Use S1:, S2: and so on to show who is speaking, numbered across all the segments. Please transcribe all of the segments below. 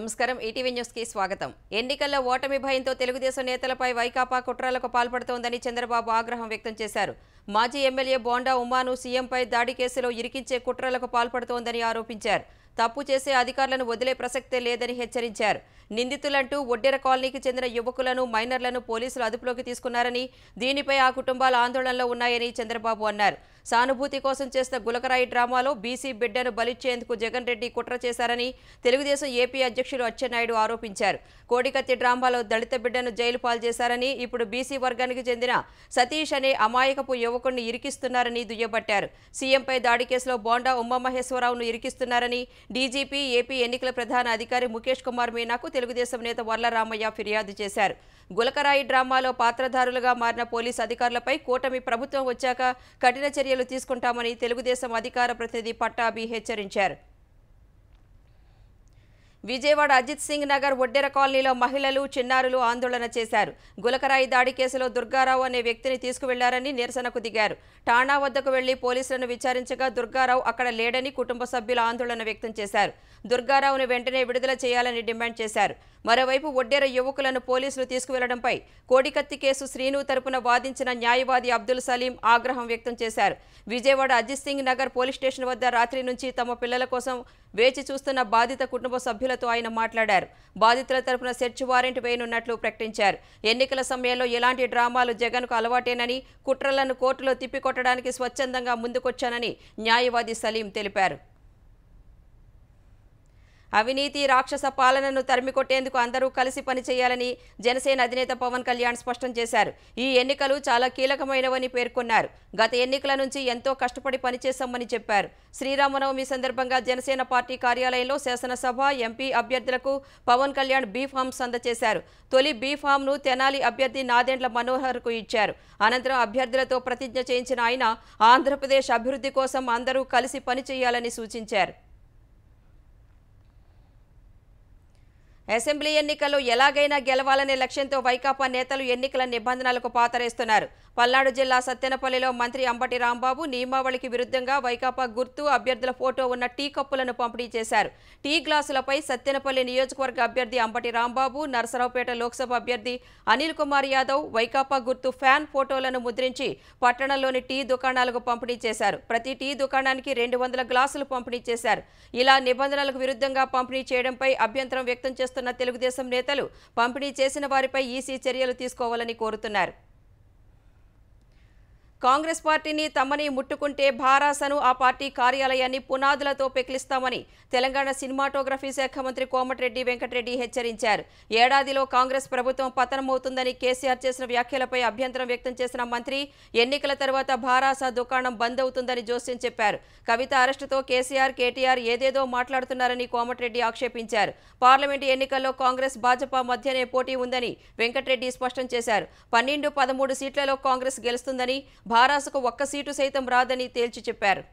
S1: నమస్కారం ETV news కి స్వాగతం. ఎన్నికల్లో ఓటమి భయంతో తెలుగుదేశం నేతలపై వైకాపా కుట్రలకు పాల్పడుతోందని చంద్రబాబు ఆగ్రహం వ్యక్తం చేశారు. మాజీ ఎమ్మెల్యే బోండా ఉమాను సీఎంపై దాడి కేసులో ఇరికించే కుట్రలకు పాల్పడుతోందని ఆరోపించారు. తప్పు చేసే అధికారులను వదిలే ప్రసక్తే లేదని హెచ్చరించారు. నిందితులంటూ ఒడ్డెర కాలనీకి చెందిన యువకులను మైనర్లను పోలీసులు అదుపులోకి తీసుకున్నారని, దీనిపై ఆ కుటుంబాలు ఆందోళనలో ఉన్నాయని చంద్రబాబు అన్నారు. సానుభూతి కోసం చేసిన గులకరాయి డ్రామాలో బీసీ బిడ్డను బలిచ్చేందుకు జగన్ రెడ్డి కుట్ర చేశారని తెలుగుదేశం ఏపీ అధ్యక్షుడు అచ్చెన్నాయుడు ఆరోపించారు. కోడికత్తి డ్రామాలో దళిత బిడ్డను జైలు పాలు చేశారని, ఇప్పుడు బీసీ వర్గానికి చెందిన సతీష్ అనే అమాయకపు యువకుడిని ఇరికిస్తున్నారని దుయ్యబట్టారు. సీఎంపై దాడి కేసులో బోండా ఉమామహేశ్వరరావును ఇరికిస్తున్నారని డీజీపీ, ఏపీ ఎన్నికల ప్రధాన అధికారి ముఖేష్ కుమార్ మీనాకు తెలుగుదేశం నేత వర్లరామయ్య ఫిర్యాదు చేశారు. గులకరాయి డ్రామాలో పాత్రధారులుగా మారిన పోలీసు అధికారులపై కూటమి ప్రభుత్వం వచ్చాక కఠిన చర్యలు తీసుకుంటామని తెలుగుదేశం అధికార ప్రతినిధి పట్టాభి హెచ్చరించారు. విజయవాడ అజిత్ సింగ్ నగర్ ఒడ్డెర కాలనీలో మహిళలు, చిన్నారులు ఆందోళన చేశారు. గులకరాయి దాడి కేసులో దుర్గారావు అనే వ్యక్తిని తీసుకువెళ్లారని నిరసనకు దిగారు. ఠాణా వద్దకు వెళ్లి పోలీసులను విచారించగా దుర్గారావు అక్కడ లేడని కుటుంబ సభ్యులు ఆందోళన వ్యక్తం చేశారు. దుర్గారావును వెంటనే విడుదల చేయాలని డిమాండ్ చేశారు. మరోవైపు ఒడ్డెర యువకులను పోలీసులు తీసుకువెళ్లడంపై కోడికత్తి కేసు శ్రీను తరపున వాదించిన న్యాయవాది అబ్దుల్ సలీం ఆగ్రహం వ్యక్తం చేశారు. విజయవాడ అజిత్ సింగ్ నగర్ పోలీస్ స్టేషన్ వద్ద రాత్రి నుంచి తమ పిల్లల కోసం వేచి చూస్తున్న బాధిత కుటుంబ సభ్యులతో ఆయన మాట్లాడారు. బాధితుల తరపున సెర్చ్ వారెంట్ వేయనున్నట్లు ప్రకటించారు. ఎన్నికల సమయంలో ఎలాంటి డ్రామాలు జగన్కు అలవాటేనని, కుట్రలను కోర్టులో తిప్పికొట్టడానికి స్వచ్ఛందంగా ముందుకొచ్చానని న్యాయవాది సలీం తెలిపారు. అవినీతి, రాక్షస పాలనను తరిమికొట్టేందుకు అందరూ కలిసి పనిచేయాలని జనసేన అధినేత పవన్ కళ్యాణ్ స్పష్టం చేశారు. ఈ ఎన్నికలు చాలా కీలకమైనవని పేర్కొన్నారు. గత ఎన్నికల నుంచి ఎంతో కష్టపడి పనిచేశామని చెప్పారు. శ్రీరామనవమి సందర్భంగా జనసేన పార్టీ కార్యాలయంలో శాసనసభ, ఎంపీ అభ్యర్థులకు పవన్ కళ్యాణ్ బీ ఫామ్స్ అందజేశారు. తొలి బీ ఫామ్ను తెనాలి అభ్యర్థి నాదెండ్ల మనోహర్కు ఇచ్చారు. అనంతరం అభ్యర్థులతో ప్రతిజ్ఞ చేయించిన ఆయన ఆంధ్రప్రదేశ్ అభివృద్ధి కోసం అందరూ కలిసి పనిచేయాలని సూచించారు. అసెంబ్లీ ఎన్నికల్లో ఎలాగైనా గెలవాలనే లక్ష్యంతో వైకాపా నేతలు ఎన్నికల నిబంధనలకు పాతరేస్తున్నారు. పల్నాడు జిల్లా సత్తెనపల్లిలో మంత్రి అంబటి రాంబాబు నియమావళికి విరుద్ధంగా వైకాపా గుర్తు, అభ్యర్థుల ఫోటో ఉన్న టీ కప్పులను పంపిణీ చేశారు. టీ గ్లాసులపై సత్తెనపల్లి నియోజకవర్గ అభ్యర్థి అంబటి రాంబాబు, నరసరావుపేట లోక్సభ అభ్యర్థి అనిల్ కుమార్ యాదవ్ వైకాపా గుర్తు ఫ్యాన్ ఫోటోలను ముద్రించి పట్టణంలోని టీ దుకాణాలకు పంపిణీ చేశారు. ప్రతి టీ దుకాణానికి 200 గ్లాసులు పంపిణీ చేశారు. ఇలా నిబంధనలకు విరుద్ధంగా పంపిణీ చేయడంపై అభ్యంతరం వ్యక్తం చేస్తున్న తెలుగుదేశం నేతలు పంపిణీ చేసిన వారిపై ఈసీ చర్యలు తీసుకోవాలని కోరుతున్నారు. కాంగ్రెస్ పార్టీని తమని ముట్టుకుంటే భారాసను ఆ పార్టీ కార్యాలయాన్ని పునాదులతో పెకిలిస్తామని తెలంగాణ సినిమాటోగ్రఫీ శాఖ మంత్రి కోమటిరెడ్డి వెంకటరెడ్డి హెచ్చరించారు. ఏడాదిలో కాంగ్రెస్ ప్రభుత్వం పతనమవుతుందని కేసీఆర్ చేసిన వ్యాఖ్యలపై అభ్యంతరం వ్యక్తం చేసిన మంత్రి ఎన్నికల తర్వాత భారాస దుకాణం బంద్ అవుతుందని జోస్యం చెప్పారు. కవిత అరెస్టుతో కేసీఆర్, కేటీఆర్ ఏదేదో మాట్లాడుతున్నారని కోమటిరెడ్డి ఆక్షేపించారు. పార్లమెంటు ఎన్నికల్లో కాంగ్రెస్, భాజపా మధ్యనే పోటీ ఉందని వెంకటరెడ్డి స్పష్టం చేశారు. 12-13 సీట్లలో కాంగ్రెస్ గెలుస్తుందని, భారాసకు ఒక్క సీటు సైతం రాదని తేల్చి చెప్పారు.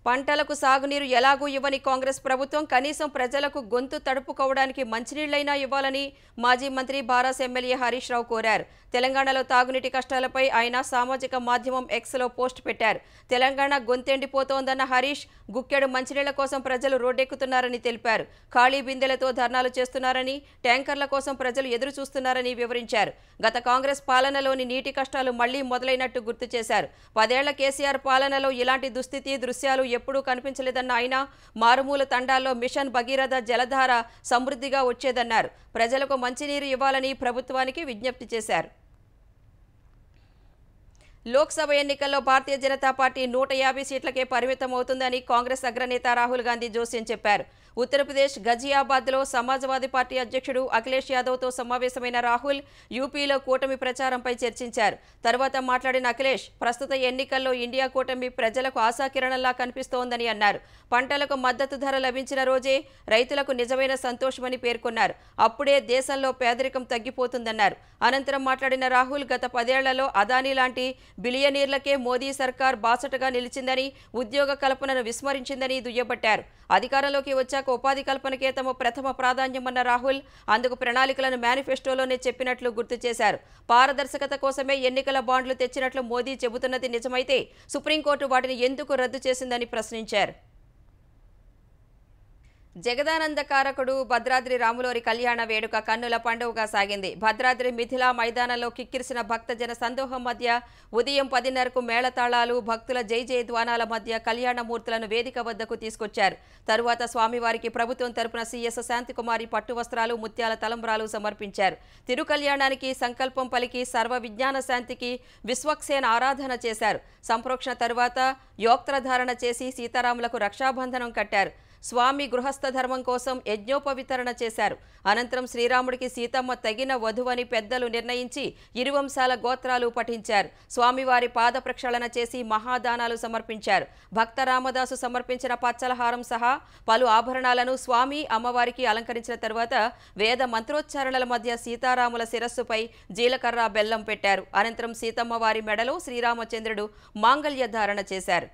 S1: పంటలకు సాగునీరు ఎలాగూ ఇవ్వని కాంగ్రెస్ ప్రభుత్వం కనీసం ప్రజలకు గొంతు తడుపుకోవడానికి మంచినీళ్లైనా ఇవ్వాలని మాజీ మంత్రి భారాస ఎమ్మెల్యే హరీష్ రావు కోరారు. తెలంగాణలో తాగునీటి కష్టాలపై ఆయన సామాజిక మాధ్యమం ఎక్స్లో పోస్ట్ పెట్టారు. తెలంగాణ గొంతెండిపోతోందన్న హరీష్ గుక్కెడు మంచినీళ్ల కోసం ప్రజలు రోడ్డెక్కుతున్నారని తెలిపారు. ఖాళీ బిందెలతో ధర్నాలు చేస్తున్నారని, ట్యాంకర్ల కోసం ప్రజలు ఎదురు చూస్తున్నారని వివరించారు. గత కాంగ్రెస్ పాలనలోని నీటి కష్టాలు మళ్లీ మొదలైనట్టు గుర్తు చేశారు. 10 ఏళ్ల కేసీఆర్ పాలనలో ఇలాంటి దుస్థితి, దృశ్యాలు ఎప్పుడూ కనిపించలేదన్న ఆయన మారుమూల తండాల్లో మిషన్ భగీరథ జలధార సమృద్ధిగా వచ్చేదన్నారు. ప్రజలకు మంచినీరు ఇవ్వాలని ప్రభుత్వానికి విజ్ఞప్తి చేశారు. లోక్సభ ఎన్నికల్లో భారతీయ జనతా పార్టీ 150 సీట్లకే పరిమితం అవుతుందని కాంగ్రెస్ అగ్రనేత రాహుల్ గాంధీ జోస్యం చెప్పారు. ఉత్తరప్రదేశ్ గజియాబాద్లో సమాజ్వాదీ పార్టీ అధ్యక్షుడు అఖిలేష్ యాదవ్తో సమావేశమైన రాహుల్ యూపీలో కూటమి ప్రచారంపై చర్చించారు. తర్వాత మాట్లాడిన అఖిలేష్ ప్రస్తుత ఎన్నికల్లో ఇండియా కూటమి ప్రజలకు ఆశాకిరణంలా కనిపిస్తోందని అన్నారు. పంటలకు మద్దతు ధర లభించిన రోజే రైతులకు నిజమైన సంతోషమని పేర్కొన్నారు. అప్పుడే దేశంలో పేదరికం తగ్గిపోతుందన్నారు. అనంతరం మాట్లాడిన రాహుల్ గత 10 ఏళ్లలో అదానీ లాంటి బిలియనీర్లకే మోదీ సర్కార్ బాసటగా నిలిచిందని, ఉద్యోగ కల్పనను విస్మరించిందని దుయ్యబట్టారు. అధికారంలోకి వచ్చాక ఉపాధి కల్పనకే తమ ప్రథమ ప్రాధాన్యమన్న రాహుల్ అందుకు ప్రణాళికలను మేనిఫెస్టోలోనే చెప్పినట్లు గుర్తు చేశారు. పారదర్శకత కోసమే ఎన్నికల బాండ్లు తెచ్చినట్లు మోదీ చెబుతున్నది నిజమైతే సుప్రీంకోర్టు వాటిని ఎందుకు రద్దు చేసిందని ప్రశ్నించారు. జగదానందకారకుడు భద్రాద్రి రాములోరి కళ్యాణ వేడుక కన్నుల పండుగగా సాగింది. భద్రాద్రి మిథిలా మైదానంలో కిక్కిరిసిన భక్తజన సందోహం మధ్య ఉదయం 10:30కు మేళతాళాలు, భక్తుల జై జయధ్వానాల మధ్య కళ్యాణమూర్తులను వేదిక వద్దకు తీసుకొచ్చారు. తరువాత స్వామివారికి ప్రభుత్వం తరపున సీఎస్ శాంతికుమారి పట్టు వస్త్రాలు, ముత్యాల తలంబ్రాలు సమర్పించారు. తిరుకల్యాణానికి సంకల్పం పలికి సర్వ విజ్ఞాన శాంతికి విశ్వక్సేన ఆరాధన చేశారు. సంప్రోక్షణ తరువాత యోక్త్రధారణ చేసి సీతారాములకు రక్షాబంధనం కట్టారు. స్వామి గృహస్థ ధర్మం కోసం యజ్ఞోపవితరణ చేశారు. అనంతరం శ్రీరాముడికి సీతమ్మ తగిన వధువని పెద్దలు నిర్ణయించి ఇరువంశాల గోత్రాలు పఠించారు. స్వామివారి పాద ప్రక్షాళన చేసి మహాదానాలు సమర్పించారు. భక్త రామదాసు సమర్పించిన పచ్చలహారం సహా పలు ఆభరణాలను స్వామి అమ్మవారికి అలంకరించిన తరువాత వేద మంత్రోచ్చారణల మధ్య సీతారాముల శిరస్సుపై జీలకర్ర బెల్లం పెట్టారు. అనంతరం సీతమ్మ వారి మెడలో శ్రీరామచంద్రుడు మాంగళ్య ధారణ చేశారు.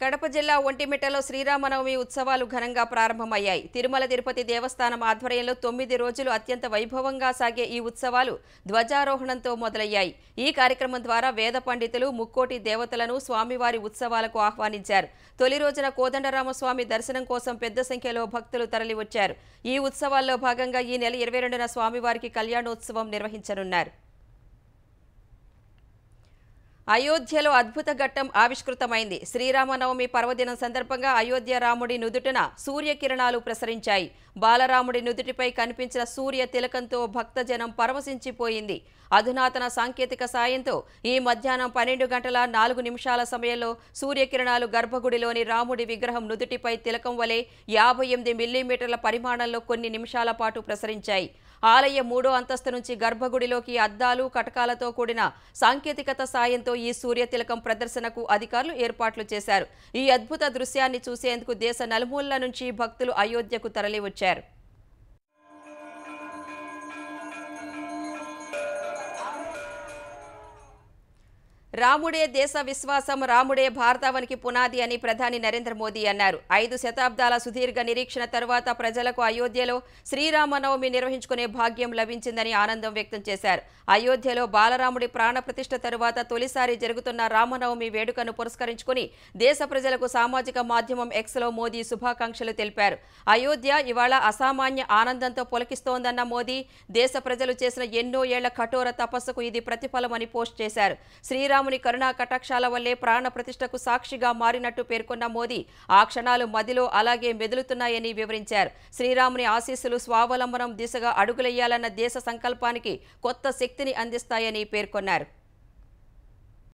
S1: కడప జిల్లా ఒంటిమిట్టలో శ్రీరామనవమి ఉత్సవాలు ఘనంగా ప్రారంభమయ్యాయి. తిరుమల తిరుపతి దేవస్థానం ఆధ్వర్యంలో 9 రోజులు అత్యంత వైభవంగా సాగే ఈ ఉత్సవాలు ధ్వజారోహణంతో మొదలయ్యాయి. ఈ కార్యక్రమం ద్వారా వేద పండితులు, ముక్కోటి దేవతలను స్వామివారి ఉత్సవాలకు ఆహ్వానించారు. తొలి రోజున కోదండరామస్వామి దర్శనం కోసం పెద్ద సంఖ్యలో భక్తులు తరలివచ్చారు. ఈ ఉత్సవాల్లో భాగంగా ఈ నెల 22న స్వామివారికి కళ్యాణోత్సవం నిర్వహించనున్నారు. అయోధ్యలో అద్భుత ఘట్టం ఆవిష్కృతమైంది. శ్రీరామనవమి పర్వదినం సందర్భంగా అయోధ్య రాముడి నుదుటిన సూర్యకిరణాలు ప్రసరించాయి. బాలరాముడి నుదుటిపై కనిపించిన సూర్య తిలకంతో భక్తజనం పరవశించిపోయింది. అధునాతన సాంకేతిక సాయంతో ఈ మధ్యాహ్నం 12 గంటల 4 నిమిషాల సమయంలో సూర్యకిరణాలు గర్భగుడిలోని రాముడి విగ్రహం నుదుటిపై తిలకం వలె 58 మిల్లీమీటర్ల పరిమాణంలో కొన్ని నిమిషాల పాటు ప్రసరించాయి. ఆలయ 3వ అంతస్తు నుంచి గర్భగుడిలోకి అద్దాలు, కటకాలతో కూడిన సాంకేతికత సాయంతో ఈ సూర్యతిలకం ప్రదర్శనకు అధికారులు ఏర్పాట్లు చేశారు. ఈ అద్భుత దృశ్యాన్ని చూసేందుకు దేశ నలుమూలల నుంచి భక్తులు అయోధ్యకు తరలివచ్చారు. రాముడే దేశ విశ్వాసం, రాముడే భారతావనికి పునాది అని ప్రధాని నరేంద్ర మోదీ అన్నారు. 5 శతాబ్దాల సుదీర్ఘ నిరీక్షణ తరువాత ప్రజలకు అయోధ్యలో శ్రీరామనవమి నిర్వహించుకునే భాగ్యం లభించిందని ఆనందం వ్యక్తం చేశారు. అయోధ్యలో బాలరాముడి ప్రాణ ప్రతిష్ఠ తరువాత తొలిసారి జరుగుతున్న రామనవమి వేడుకను పురస్కరించుకుని దేశ ప్రజలకు సామాజిక మాధ్యమం ఎక్స్లో మోదీ శుభాకాంక్షలు తెలిపారు. అయోధ్య ఇవాళ అసామాన్య ఆనందంతో పొలకిస్తోందన్న మోదీ దేశ ప్రజలు చేసిన ఎన్నో ఏళ్ల కఠోర తపస్సుకు ఇది ప్రతిఫలమని పోస్ట్ చేశారు. శ్రీరాముని కరుణా కటాక్షాల వల్లే ప్రాణ ప్రతిష్టకు సాక్షిగా మారినట్టు పేర్కొన్న మోదీ ఆ క్షణాలు మదిలో అలాగే మెదులుతున్నాయని వివరించారు. శ్రీరాముని ఆశీస్సులు స్వావలంబనం దిశగా అడుగులెయ్యాలన్న దేశ సంకల్పానికి కొత్త శక్తిని అందిస్తాయని పేర్కొన్నారు.